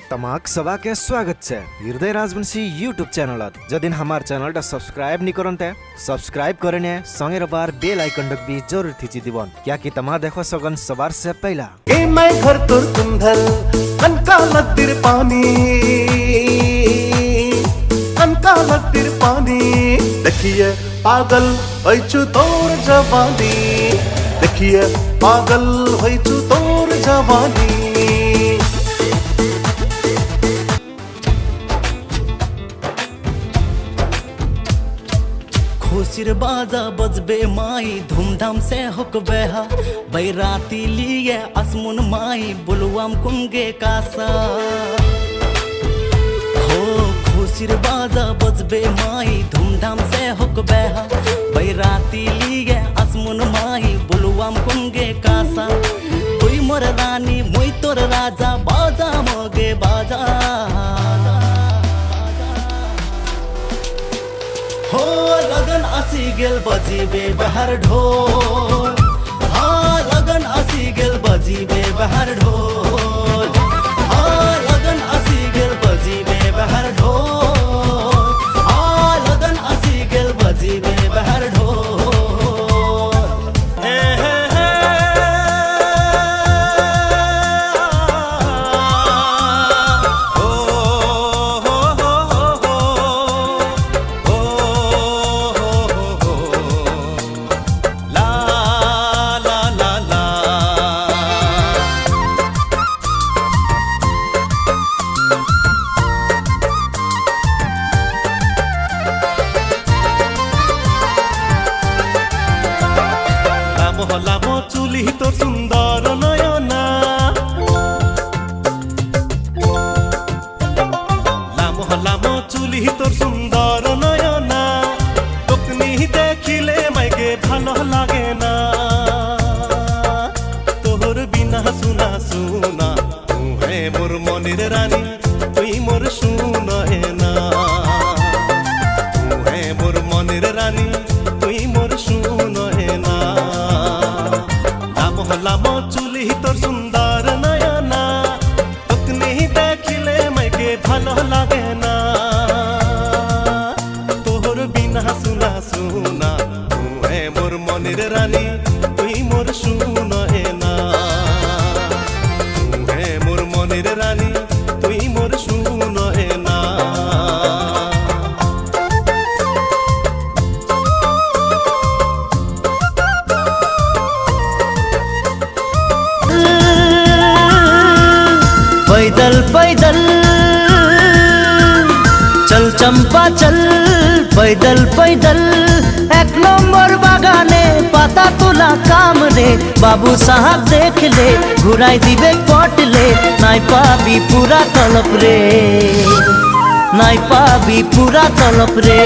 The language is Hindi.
तमाक सभा के स्वागत है हृदय राजवंशी यूट्यूब चैनल जदिन हमार चैनल टा सब्सक्राइब नहीं करते सब्सक्राइब करने संगे बार बेल आइकन भी जरूर थीची दिवन क्या कि तमा देखो सगन सवार से पहला ए मैं घर तुर कुंधल अनका लगतिर पानी देखिए पागल होइछु तोर जवानी देखिए पागल होइछु तोर जवानी खुशिर बाजा बजबे माई धूमधाम से हुकबे हा बैराती लिए असमुन माई बुलवाम कुंगे कासा हो खुशिर बाजा बजबे माई धूमधाम से हुकबे हा बैराती लिए असमुन माई बुलवाम कुंगे कासा तुई मोर रानी मुई तोर राजा बाजा मोगे बाजा हो लगन आसी गेल बजीबे बहर ढोल हाँ लगन आसी गेल बजीबे बहर ढोल हाँ लगन आसी गेल बजीबे बहर ढोल हाँ लगन आसी गेल बजीबे बहर ढोल लामो चुली तोर सुंदर नयना लामो चुली तोर सुंदर नयना तोकनी देखिले माइके भालो लागे ना तोहर बिना सुना सुना तू है मोर मनिर रानी तुई मोर सुना है ना तू है मोर मनिर रानी तुई मोर सुना है ना लामो चुली तोर सुंदर नयना तोकनी देखिले माइके भालो लागे ना तोहर बिना सुना सुना तू है मोर मनिर रानी तुई मोर सुना है ना तू है मोर मनिर रानी तुई मोर सुना है ना पैदल पैदल चल चंपा चल पैदल पैदल एक नंबर बागाने पाता तुला काम रे बाबू साहब देख ले घुराई दिबे पट ले नाई पाबी पूरा तलप रे नाई पाबी पूरा तलप रे